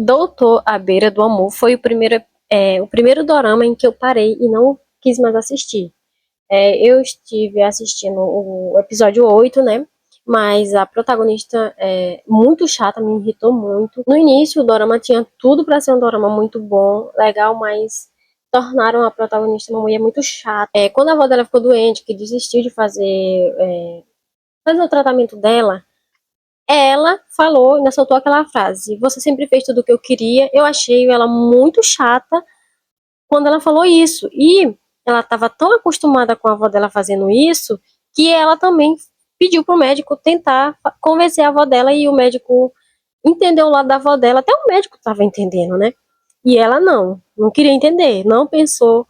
Doutor à Beira do Amor foi o primeiro dorama em que eu parei e não quis mais assistir. Eu estive assistindo o episódio 8, né? Mas a protagonista é muito chata, me irritou muito. No início, o dorama tinha tudo pra ser um dorama muito bom, legal, mas tornaram a protagonista uma mulher muito chata. Quando a avó dela ficou doente, que desistiu de fazer o tratamento dela, ela falou, ainda soltou aquela frase: Você sempre fez tudo o que eu queria. Eu achei ela muito chata quando ela falou isso. E ela estava tão acostumada com a avó dela fazendo isso que ela também pediu pro médico tentar convencer a avó dela e o médico entendeu o lado da avó dela. Até o médico estava entendendo, né? E ela não queria entender, não pensou.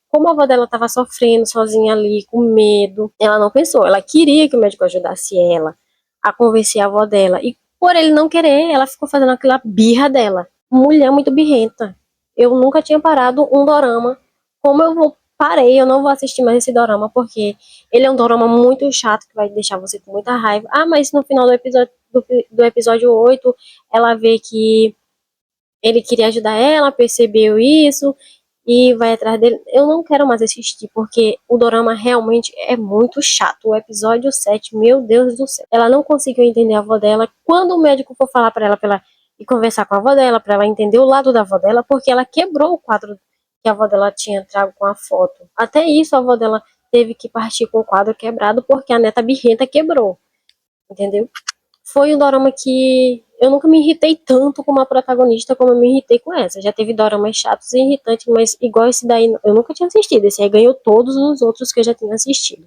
Como a avó dela estava sofrendo sozinha ali, com medo, ela não pensou. Ela queria que o médico ajudasse ela a convencer a avó dela. E por ele não querer, ela ficou fazendo aquela birra dela. Mulher muito birrenta. Eu nunca tinha parado um dorama. Como parei, eu não vou assistir mais esse dorama, porque ele é um dorama muito chato, que vai deixar você com muita raiva. Ah, mas no final do episódio 8, ela vê que ele queria ajudar ela, percebeu isso e vai atrás dele. Eu não quero mais assistir, porque o dorama realmente é muito chato. O episódio 7, meu Deus do céu. Ela não conseguiu entender a avó dela. Quando o médico for falar pra ela ir conversar com a avó dela, pra ela entender o lado da avó dela, porque ela quebrou o quadro que a avó dela tinha trago com a foto. Até isso a avó dela teve que partir com o quadro quebrado, porque a neta birrenta quebrou. Entendeu? Foi um dorama que eu nunca me irritei tanto com uma protagonista como eu me irritei com essa. Já teve doramas chatos e irritantes, mas igual esse daí eu nunca tinha assistido. Esse aí ganhou todos os outros que eu já tinha assistido.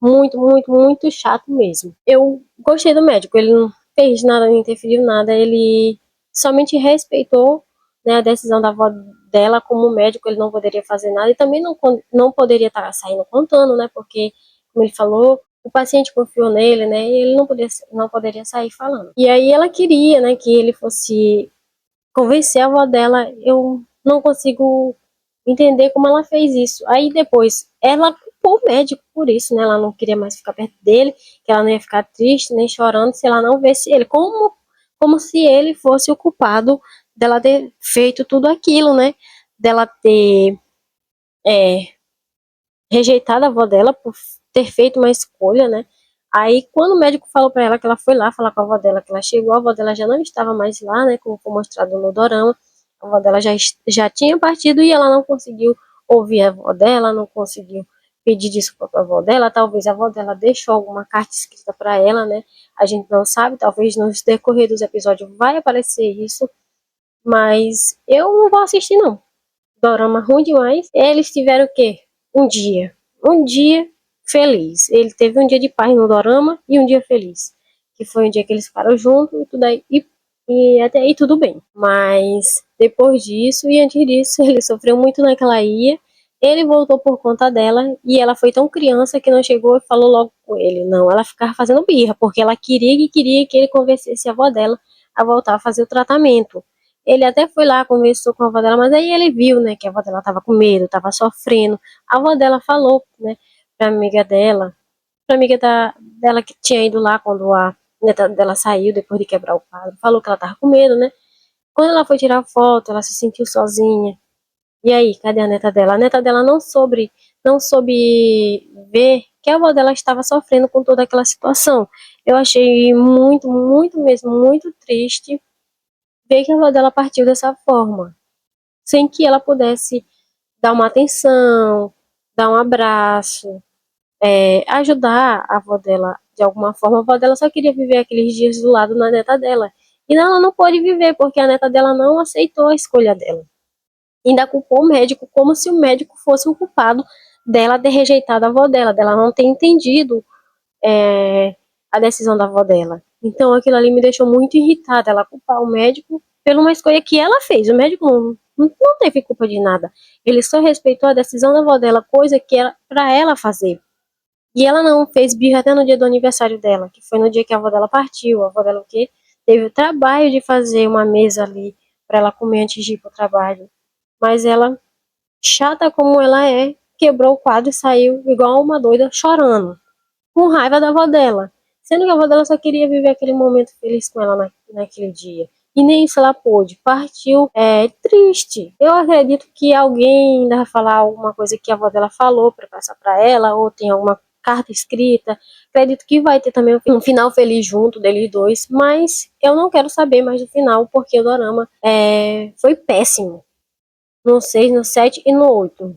Muito, muito, muito chato mesmo. Eu gostei do médico, ele não fez nada, não interferiu nada, ele somente respeitou, né, a decisão da avó dela. Como médico, ele não poderia fazer nada e também não poderia estar saindo contando, né, porque, como ele falou, o paciente confiou nele, né, e ele não poderia sair falando. E aí ela queria, né, que ele fosse convencer a avó dela. Eu não consigo entender como ela fez isso. Aí depois ela culpou o médico por isso, né? Ela não queria mais ficar perto dele, que ela não ia ficar triste nem chorando se ela não visse ele. Como se ele fosse o culpado dela ter feito tudo aquilo, né? Dela ter é, rejeitado a avó dela por ter feito uma escolha, né? Aí, quando o médico falou pra ela que ela foi lá falar com a avó dela, que ela chegou, a avó dela já não estava mais lá, né? Como foi mostrado no dorama, a avó dela já tinha partido e ela não conseguiu ouvir a avó dela, não conseguiu pedir desculpa pra avó dela. Talvez a avó dela deixou alguma carta escrita pra ela, né? A gente não sabe, talvez no decorrer dos episódios vai aparecer isso, mas eu não vou assistir, não. Dorama ruim demais. Eles tiveram o quê? Um dia. Um dia feliz. Ele teve um dia de paz no dorama e um dia feliz. Que foi um dia que eles ficaram juntos e tudo aí. E até aí tudo bem. Mas depois disso e antes disso, ele sofreu muito naquela ilha. Ele voltou por conta dela e ela foi tão criança que não chegou e falou logo com ele. Não, ela ficava fazendo birra, porque ela queria que ele convencesse a avó dela a voltar a fazer o tratamento. Ele até foi lá, conversou com a avó dela, mas aí ele viu, né, que a avó dela tava com medo, tava sofrendo. A avó dela falou, né, pra amiga dela que tinha ido lá quando a neta dela saiu, depois de quebrar o quadro, falou que ela tava com medo, né. Quando ela foi tirar foto, ela se sentiu sozinha. E aí, cadê a neta dela? A neta dela não soube ver que a avó dela estava sofrendo com toda aquela situação. Eu achei muito, muito mesmo, muito triste ver que a avó dela partiu dessa forma, sem que ela pudesse dar uma atenção, dar um abraço, ajudar a avó dela de alguma forma. A avó dela só queria viver aqueles dias do lado da neta dela. E ela não pôde viver, porque a neta dela não aceitou a escolha dela. Ainda culpou o médico, como se o médico fosse o culpado dela ter rejeitado a avó dela não ter entendido a decisão da avó dela. Então aquilo ali me deixou muito irritada, ela culpar o médico por uma escolha que ela fez. O médico não teve culpa de nada. Ele só respeitou a decisão da avó dela, coisa que era pra ela fazer. E ela não fez birra até no dia do aniversário dela, que foi no dia que a avó dela partiu. A avó dela o quê? Teve o trabalho de fazer uma mesa ali pra ela comer antes de ir pro trabalho. Mas ela, chata como ela é, quebrou o quadro e saiu igual uma doida chorando, com raiva da avó dela, sendo que a avó dela só queria viver aquele momento feliz com ela naquele dia. e nem isso ela pôde. Partiu triste. Eu acredito que alguém ainda vai falar alguma coisa que a avó dela falou para passar para ela, ou tem alguma carta escrita. Acredito que vai ter também um final feliz junto deles dois, mas eu não quero saber mais do final, porque o dorama foi péssimo. No 6, no 7 e no 8.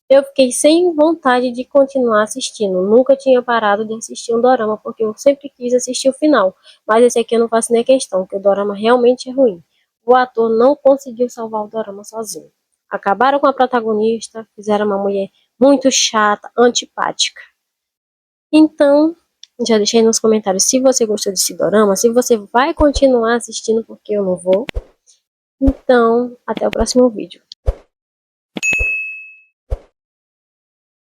Eu fiquei sem vontade de continuar assistindo. Nunca tinha parado de assistir um dorama, porque eu sempre quis assistir o final. Mas esse aqui eu não faço nem questão, porque o dorama realmente é ruim. O ator não conseguiu salvar o dorama sozinho. Acabaram com a protagonista, fizeram uma mulher muito chata, antipática. Então, já deixei nos comentários se você gostou desse dorama, se você vai continuar assistindo, porque eu não vou. Então, até o próximo vídeo.